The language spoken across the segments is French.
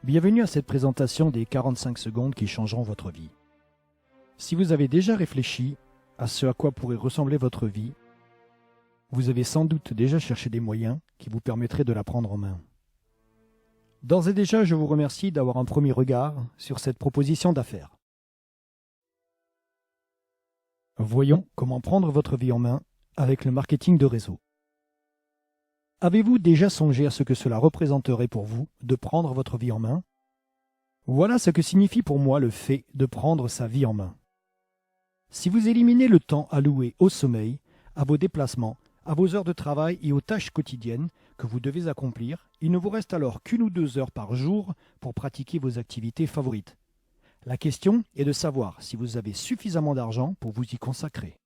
Bienvenue à cette présentation des 45 secondes qui changeront votre vie. Si vous avez déjà réfléchi à ce à quoi pourrait ressembler votre vie, vous avez sans doute déjà cherché des moyens qui vous permettraient de la prendre en main. D'ores et déjà, je vous remercie d'avoir un premier regard sur cette proposition d'affaires. Voyons comment prendre votre vie en main avec le marketing de réseau. Avez-vous déjà songé à ce que cela représenterait pour vous de prendre votre vie en main? Voilà ce que signifie pour moi le fait de prendre sa vie en main. Si vous éliminez le temps alloué au sommeil, à vos déplacements, à vos heures de travail et aux tâches quotidiennes que vous devez accomplir, il ne vous reste alors qu'1 ou 2 heures par jour pour pratiquer vos activités favorites. La question est de savoir si vous avez suffisamment d'argent pour vous y consacrer.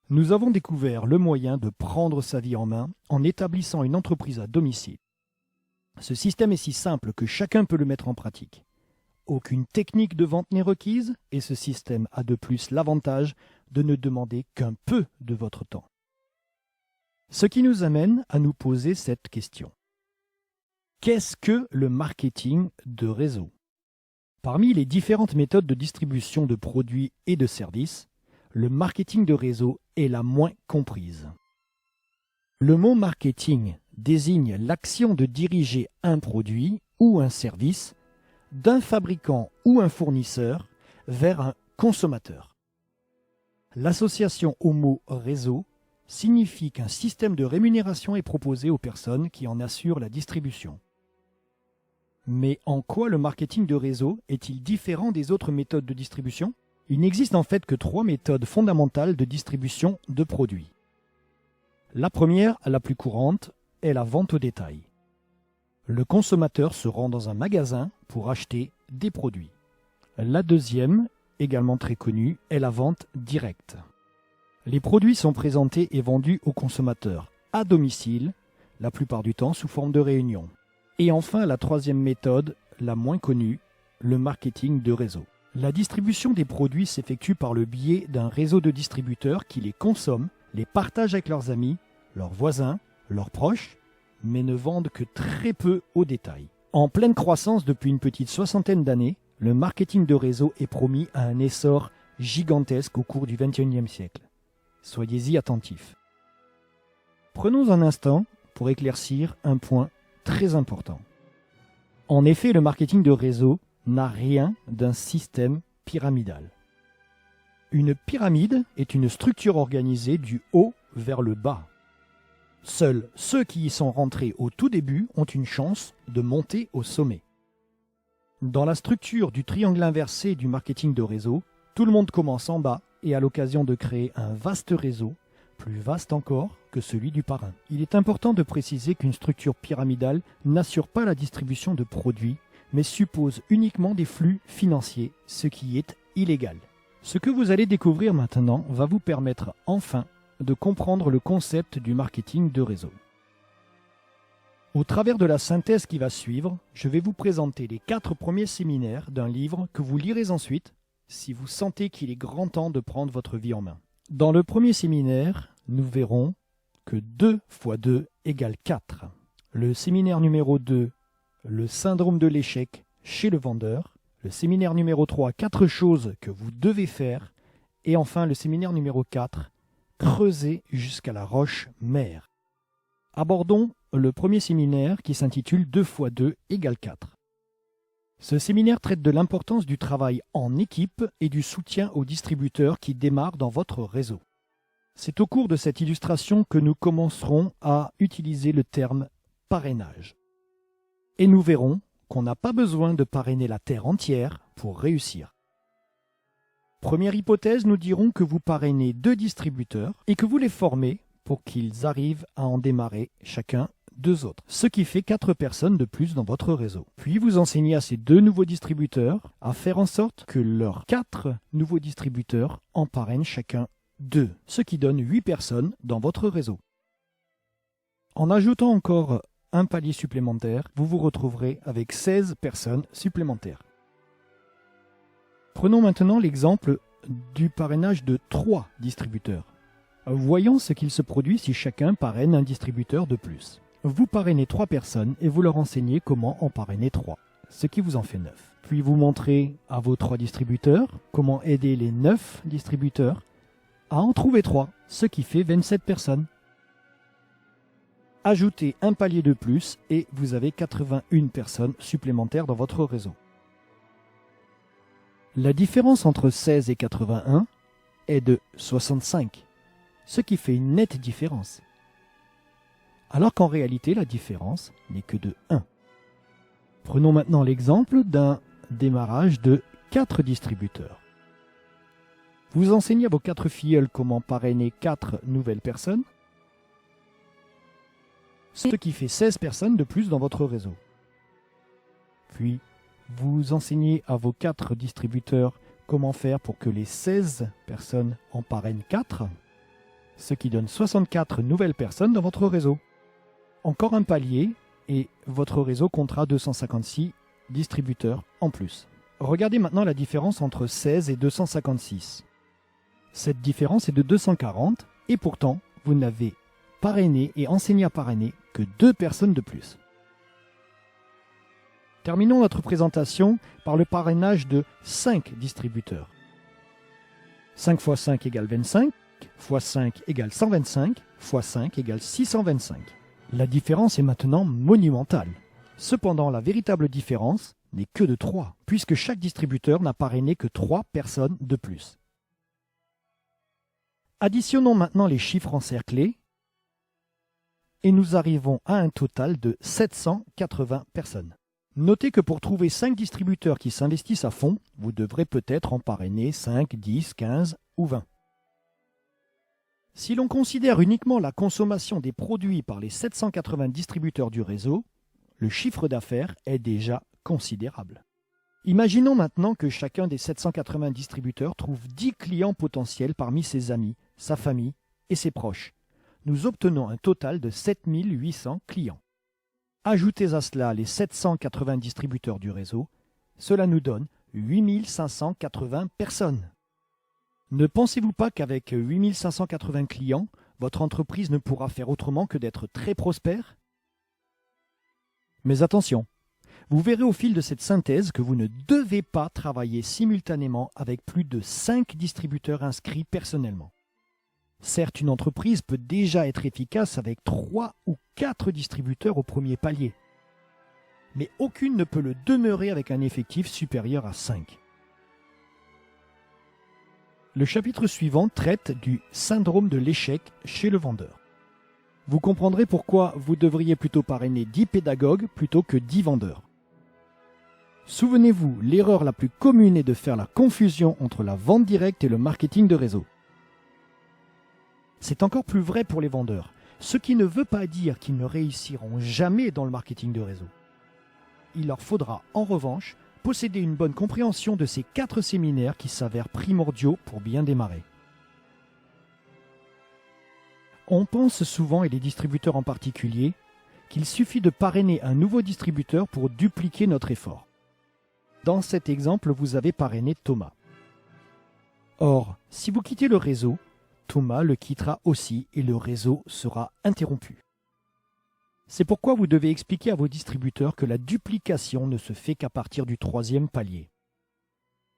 Nous avons découvert le moyen de prendre sa vie en main en établissant une entreprise à domicile. Ce système est si simple que chacun peut le mettre en pratique. Aucune technique de vente n'est requise et ce système a de plus l'avantage de ne demander qu'un peu de votre temps. Ce qui nous amène à nous poser cette question. Qu'est-ce que le marketing de réseau? Parmi les différentes méthodes de distribution de produits et de services, le marketing de réseau est la moins comprise. Le mot marketing désigne l'action de diriger un produit ou un service d'un fabricant ou un fournisseur vers un consommateur. L'association au mot réseau signifie qu'un système de rémunération est proposé aux personnes qui en assurent la distribution. Mais en quoi le marketing de réseau est-il différent des autres méthodes de distribution? Il n'existe en fait que 3 méthodes fondamentales de distribution de produits. La première, la plus courante, est la vente au détail. Le consommateur se rend dans un magasin pour acheter des produits. La deuxième, également très connue, est la vente directe. Les produits sont présentés et vendus au consommateur à domicile, la plupart du temps sous forme de réunion. Et enfin, la troisième méthode, la moins connue, le marketing de réseau. La distribution des produits s'effectue par le biais d'un réseau de distributeurs qui les consomment, les partagent avec leurs amis, leurs voisins, leurs proches, mais ne vendent que très peu au détail. En pleine croissance depuis une petite 60aine d'années, le marketing de réseau est promis à un essor gigantesque au cours du XXIe siècle. Soyez-y attentifs. Prenons un instant pour éclaircir un point très important. En effet, le marketing de réseau n'a rien d'un système pyramidal. Une pyramide est une structure organisée du haut vers le bas. Seuls ceux qui y sont rentrés au tout début ont une chance de monter au sommet. Dans la structure du triangle inversé du marketing de réseau, tout le monde commence en bas et a l'occasion de créer un vaste réseau, plus vaste encore que celui du parrain. Il est important de préciser qu'une structure pyramidale n'assure pas la distribution de produits, mais suppose uniquement des flux financiers, ce qui est illégal. Ce que vous allez découvrir maintenant va vous permettre enfin de comprendre le concept du marketing de réseau. Au travers de la synthèse qui va suivre, je vais vous présenter les 4 premiers séminaires d'un livre que vous lirez ensuite si vous sentez qu'il est grand temps de prendre votre vie en main. Dans le premier séminaire, nous verrons que 2 × 2 = 4. Le séminaire numéro 2, le syndrome de l'échec chez le vendeur. Le séminaire numéro 3, 4 choses que vous devez faire. Et enfin, le séminaire numéro 4, creuser jusqu'à la roche mère. Abordons le premier séminaire qui s'intitule 2 × 2 = 4. Ce séminaire traite de l'importance du travail en équipe et du soutien aux distributeurs qui démarrent dans votre réseau. C'est au cours de cette illustration que nous commencerons à utiliser le terme parrainage. Et nous verrons qu'on n'a pas besoin de parrainer la terre entière pour réussir. Première hypothèse, nous dirons que vous parrainez 2 distributeurs et que vous les formez pour qu'ils arrivent à en démarrer chacun 2 autres, ce qui fait 4 personnes de plus dans votre réseau. Puis vous enseignez à ces 2 nouveaux distributeurs à faire en sorte que leurs 4 nouveaux distributeurs en parrainent chacun 2, ce qui donne 8 personnes dans votre réseau. En ajoutant encore un palier supplémentaire, vous vous retrouverez avec 16 personnes supplémentaires. Prenons maintenant l'exemple du parrainage de 3 distributeurs. Voyons ce qu'il se produit si chacun parraine un distributeur de plus. Vous parrainez 3 personnes et vous leur enseignez comment en parrainer 3. ce qui vous en fait 9. Puis vous montrez à vos 3 distributeurs comment aider les 9 distributeurs à en trouver 3, ce qui fait 27 personnes. Ajoutez un palier de plus et vous avez 81 personnes supplémentaires dans votre réseau. La différence entre 16 et 81 est de 65, ce qui fait une nette différence. Alors qu'en réalité, la différence n'est que de 1. Prenons maintenant l'exemple d'un démarrage de 4 distributeurs. Vous enseignez à vos 4 filleuls comment parrainer 4 nouvelles personnes, ce qui fait 16 personnes de plus dans votre réseau. Puis, vous enseignez à vos 4 distributeurs comment faire pour que les 16 personnes en parrainent 4, ce qui donne 64 nouvelles personnes dans votre réseau. Encore un palier et votre réseau comptera 256 distributeurs en plus. Regardez maintenant la différence entre 16 et 256. Cette différence est de 240 et pourtant, vous n'avez parrainé et enseigné à parrainer que 2 personnes de plus. Terminons notre présentation par le parrainage de 5 distributeurs. 5 x 5 égale 25, x 5 égale 125, x 5 égale 625. La différence est maintenant monumentale. Cependant, la véritable différence n'est que de 3, puisque chaque distributeur n'a parrainé que 3 personnes de plus. Additionnons maintenant les chiffres encerclés et nous arrivons à un total de 780 personnes. Notez que pour trouver 5 distributeurs qui s'investissent à fond, vous devrez peut-être en parrainer 5, 10, 15 ou 20. Si l'on considère uniquement la consommation des produits par les 780 distributeurs du réseau, le chiffre d'affaires est déjà considérable. Imaginons maintenant que chacun des 780 distributeurs trouve 10 clients potentiels parmi ses amis, sa famille et ses proches. Nous obtenons un total de 7800 clients. Ajoutez à cela les 780 distributeurs du réseau, cela nous donne 8580 personnes. Ne pensez-vous pas qu'avec 8580 clients, votre entreprise ne pourra faire autrement que d'être très prospère? Mais attention, vous verrez au fil de cette synthèse que vous ne devez pas travailler simultanément avec plus de 5 distributeurs inscrits personnellement. Certes, une entreprise peut déjà être efficace avec 3 ou 4 distributeurs au premier palier, mais aucune ne peut le demeurer avec un effectif supérieur à 5. Le chapitre suivant traite du syndrome de l'échec chez le vendeur. Vous comprendrez pourquoi vous devriez plutôt parrainer 10 pédagogues plutôt que 10 vendeurs. Souvenez-vous, l'erreur la plus commune est de faire la confusion entre la vente directe et le marketing de réseau. C'est encore plus vrai pour les vendeurs, ce qui ne veut pas dire qu'ils ne réussiront jamais dans le marketing de réseau. Il leur faudra en revanche posséder une bonne compréhension de ces 4 séminaires qui s'avèrent primordiaux pour bien démarrer. On pense souvent, et les distributeurs en particulier, qu'il suffit de parrainer un nouveau distributeur pour dupliquer notre effort. Dans cet exemple, vous avez parrainé Thomas. Or, si vous quittez le réseau, Thomas le quittera aussi et le réseau sera interrompu. C'est pourquoi vous devez expliquer à vos distributeurs que la duplication ne se fait qu'à partir du 3e palier.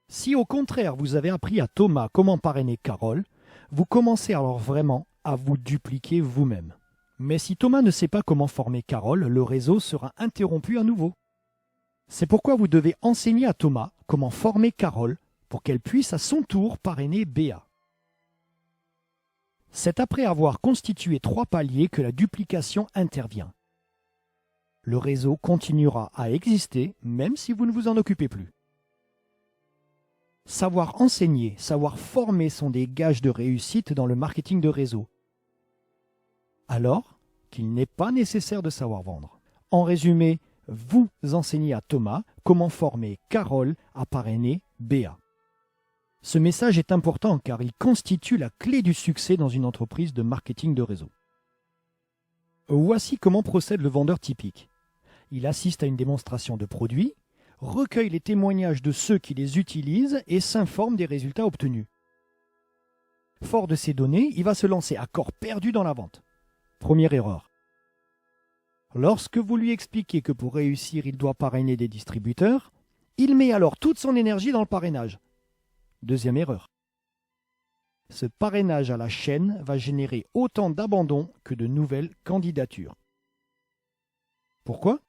Si au contraire vous avez appris à Thomas comment parrainer Carole, vous commencez alors vraiment à vous dupliquer vous-même. Mais si Thomas ne sait pas comment former Carole, le réseau sera interrompu à nouveau. C'est pourquoi vous devez enseigner à Thomas comment former Carole pour qu'elle puisse à son tour parrainer Béa. C'est après avoir constitué 3 paliers que la duplication intervient. Le réseau continuera à exister même si vous ne vous en occupez plus. Savoir enseigner, savoir former sont des gages de réussite dans le marketing de réseau. Alors qu'il n'est pas nécessaire de savoir vendre. En résumé, vous enseignez à Thomas comment former Carole à parrainer Béa. Ce message est important car il constitue la clé du succès dans une entreprise de marketing de réseau. Voici comment procède le vendeur typique. Il assiste à une démonstration de produits, recueille les témoignages de ceux qui les utilisent et s'informe des résultats obtenus. Fort de ces données, il va se lancer à corps perdu dans la vente. Première erreur. Lorsque vous lui expliquez que pour réussir, il doit parrainer des distributeurs, il met alors toute son énergie dans le parrainage. Deuxième erreur. Ce parrainage à la chaîne va générer autant d'abandons que de nouvelles candidatures. Pourquoi?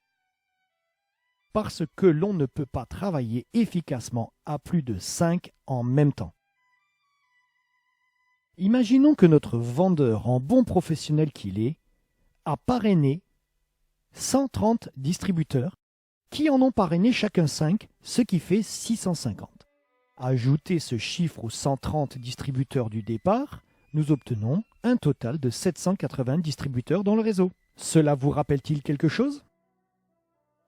Parce que l'on ne peut pas travailler efficacement à plus de 5 en même temps. Imaginons que notre vendeur, en bon professionnel qu'il est, a parrainé 130 distributeurs qui en ont parrainé chacun 5, ce qui fait 650. Ajoutez ce chiffre aux 130 distributeurs du départ, nous obtenons un total de 780 distributeurs dans le réseau. Cela vous rappelle-t-il quelque chose?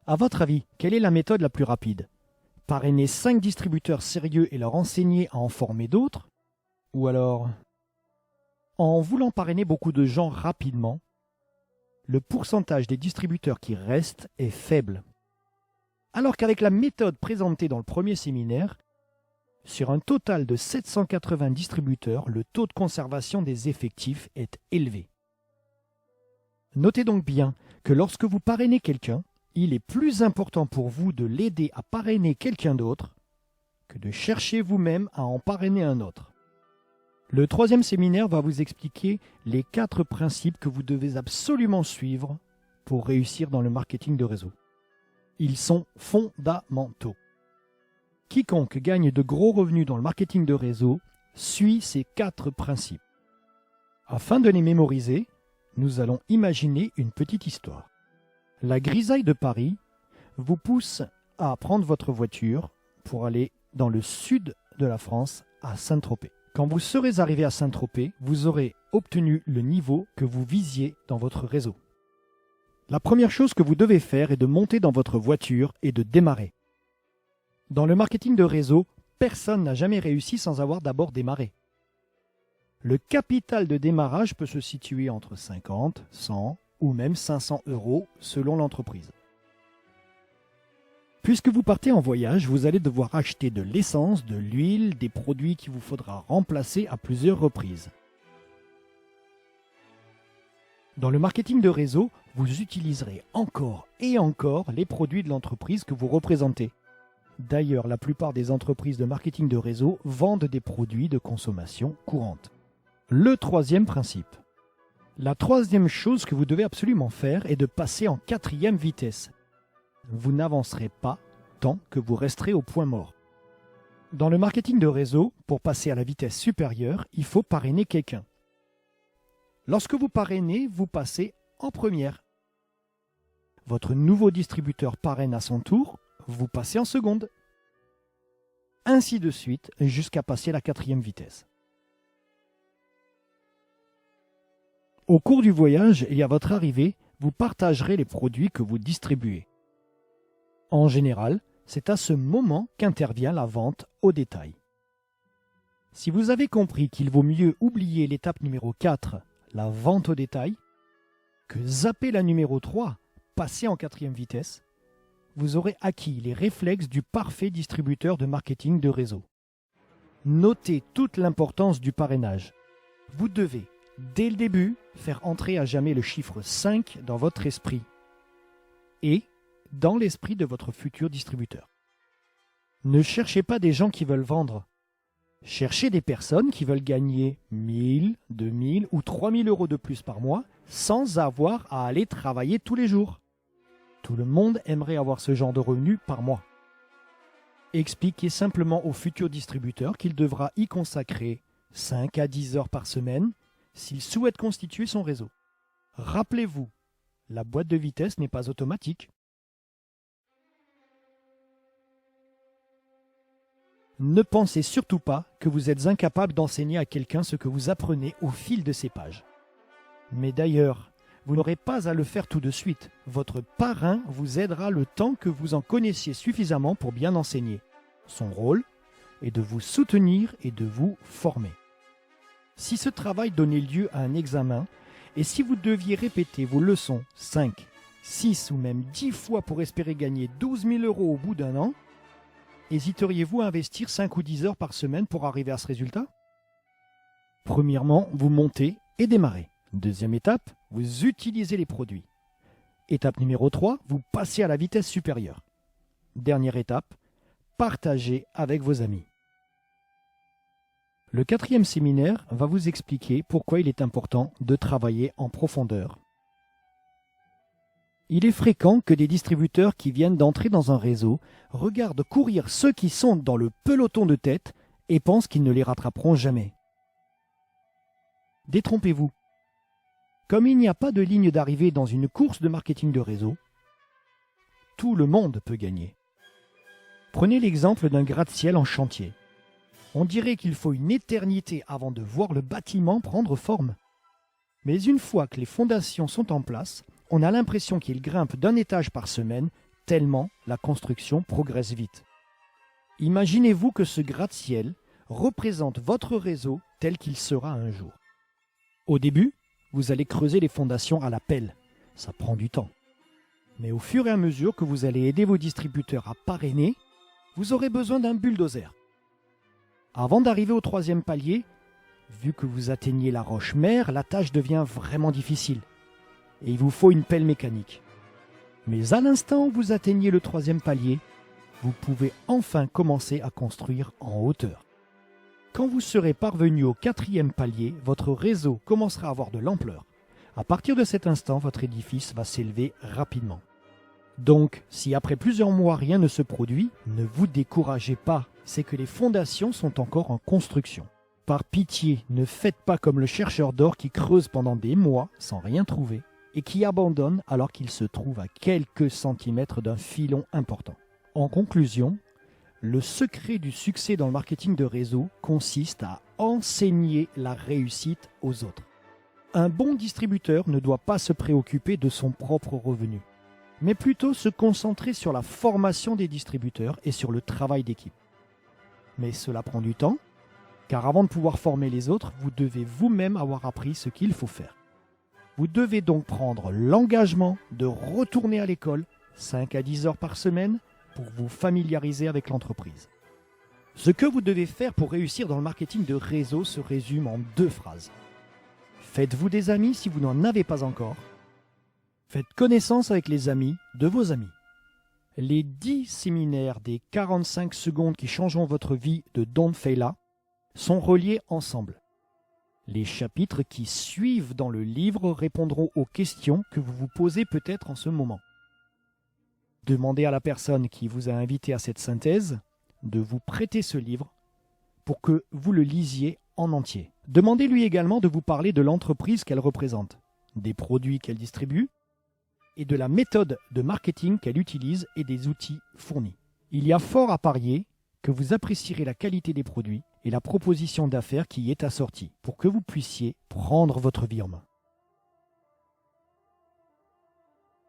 À votre avis, quelle est la méthode la plus rapide? Parrainer 5 distributeurs sérieux et leur enseigner à en former d'autres? Ou alors, en voulant parrainer beaucoup de gens rapidement, le pourcentage des distributeurs qui restent est faible. Alors qu'avec la méthode présentée dans le premier séminaire, sur un total de 780 distributeurs, le taux de conservation des effectifs est élevé. Notez donc bien que lorsque vous parrainez quelqu'un, il est plus important pour vous de l'aider à parrainer quelqu'un d'autre que de chercher vous-même à en parrainer un autre. Le troisième séminaire va vous expliquer les 4 principes que vous devez absolument suivre pour réussir dans le marketing de réseau. Ils sont fondamentaux. Quiconque gagne de gros revenus dans le marketing de réseau suit ces 4 principes. Afin de les mémoriser, nous allons imaginer une petite histoire. La grisaille de Paris vous pousse à prendre votre voiture pour aller dans le sud de la France, à Saint-Tropez. Quand vous serez arrivé à Saint-Tropez, vous aurez obtenu le niveau que vous visiez dans votre réseau. La première chose que vous devez faire est de monter dans votre voiture et de démarrer. Dans le marketing de réseau, personne n'a jamais réussi sans avoir d'abord démarré. Le capital de démarrage peut se situer entre 50, 100 ou même 500 € selon l'entreprise. Puisque vous partez en voyage, vous allez devoir acheter de l'essence, de l'huile, des produits qu'il vous faudra remplacer à plusieurs reprises. Dans le marketing de réseau, vous utiliserez encore et encore les produits de l'entreprise que vous représentez. D'ailleurs, la plupart des entreprises de marketing de réseau vendent des produits de consommation courante. Le troisième principe. La troisième chose que vous devez absolument faire est de passer en 4e vitesse. Vous n'avancerez pas tant que vous resterez au point mort. Dans le marketing de réseau, pour passer à la vitesse supérieure, il faut parrainer quelqu'un. Lorsque vous parrainez, vous passez en première. Votre nouveau distributeur parraine à son tour, vous passez en seconde. Ainsi de suite, jusqu'à passer la 4e vitesse. Au cours du voyage et à votre arrivée, vous partagerez les produits que vous distribuez. En général, c'est à ce moment qu'intervient la vente au détail. Si vous avez compris qu'il vaut mieux oublier l'étape numéro 4, la vente au détail, que zapper la numéro 3, passer en 4e vitesse, vous aurez acquis les réflexes du parfait distributeur de marketing de réseau. Notez toute l'importance du parrainage. Vous devez, dès le début, faire entrer à jamais le chiffre 5 dans votre esprit et dans l'esprit de votre futur distributeur. Ne cherchez pas des gens qui veulent vendre. Cherchez des personnes qui veulent gagner 1000, 2000 ou 3000 € de plus par mois sans avoir à aller travailler tous les jours. Tout le monde aimerait avoir ce genre de revenus par mois. Expliquez simplement au futur distributeur qu'il devra y consacrer 5 à 10 heures par semaine s'il souhaite constituer son réseau. Rappelez-vous, la boîte de vitesse n'est pas automatique. Ne pensez surtout pas que vous êtes incapable d'enseigner à quelqu'un ce que vous apprenez au fil de ces pages. Mais d'ailleurs, vous n'aurez pas à le faire tout de suite. Votre parrain vous aidera le temps que vous en connaissiez suffisamment pour bien enseigner. Son rôle est de vous soutenir et de vous former. Si ce travail donnait lieu à un examen, et si vous deviez répéter vos leçons 5, 6 ou même 10 fois pour espérer gagner 12 000 € au bout d'un an, hésiteriez-vous à investir 5 ou 10 heures par semaine pour arriver à ce résultat? Premièrement, vous montez et démarrez. Deuxième étape, vous utilisez les produits. Étape numéro 3, vous passez à la vitesse supérieure. Dernière étape, partagez avec vos amis. Le 4e séminaire va vous expliquer pourquoi il est important de travailler en profondeur. Il est fréquent que des distributeurs qui viennent d'entrer dans un réseau regardent courir ceux qui sont dans le peloton de tête et pensent qu'ils ne les rattraperont jamais. Détrompez-vous. Comme il n'y a pas de ligne d'arrivée dans une course de marketing de réseau, tout le monde peut gagner. Prenez l'exemple d'un gratte-ciel en chantier. On dirait qu'il faut une éternité avant de voir le bâtiment prendre forme. Mais une fois que les fondations sont en place, on a l'impression qu'il grimpe d'un étage par semaine, tellement la construction progresse vite. Imaginez-vous que ce gratte-ciel représente votre réseau tel qu'il sera un jour. Au début, vous allez creuser les fondations à la pelle. Ça prend du temps. Mais au fur et à mesure que vous allez aider vos distributeurs à parrainer, vous aurez besoin d'un bulldozer. Avant d'arriver au 3e palier, vu que vous atteignez la roche mère, la tâche devient vraiment difficile. Et il vous faut une pelle mécanique. Mais à l'instant où vous atteignez le 3e palier, vous pouvez enfin commencer à construire en hauteur. Quand vous serez parvenu au 4e palier, votre réseau commencera à avoir de l'ampleur. À partir de cet instant, votre édifice va s'élever rapidement. Donc, si après plusieurs mois rien ne se produit, ne vous découragez pas, c'est que les fondations sont encore en construction. Par pitié, ne faites pas comme le chercheur d'or qui creuse pendant des mois sans rien trouver et qui abandonne alors qu'il se trouve à quelques centimètres d'un filon important. En conclusion, le secret du succès dans le marketing de réseau consiste à enseigner la réussite aux autres. Un bon distributeur ne doit pas se préoccuper de son propre revenu, mais plutôt se concentrer sur la formation des distributeurs et sur le travail d'équipe. Mais cela prend du temps, car avant de pouvoir former les autres, vous devez vous-même avoir appris ce qu'il faut faire. Vous devez donc prendre l'engagement de retourner à l'école 5 à 10 heures par semaine pour vous familiariser avec l'entreprise. Ce que vous devez faire pour réussir dans le marketing de réseau se résume en 2 phrases. Faites-vous des amis si vous n'en avez pas encore. Faites connaissance avec les amis de vos amis. Les 10 séminaires des 45 secondes qui changeront votre vie de Don Failla sont reliés ensemble. Les chapitres qui suivent dans le livre répondront aux questions que vous vous posez peut-être en ce moment. Demandez à la personne qui vous a invité à cette synthèse de vous prêter ce livre pour que vous le lisiez en entier. Demandez-lui également de vous parler de l'entreprise qu'elle représente, des produits qu'elle distribue et de la méthode de marketing qu'elle utilise et des outils fournis. Il y a fort à parier que vous apprécierez la qualité des produits et la proposition d'affaires qui y est assortie pour que vous puissiez prendre votre vie en main.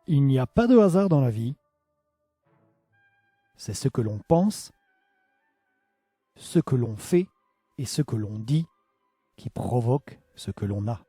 Il n'y a pas de hasard dans la vie. C'est ce que l'on pense, ce que l'on fait et ce que l'on dit qui provoque ce que l'on a.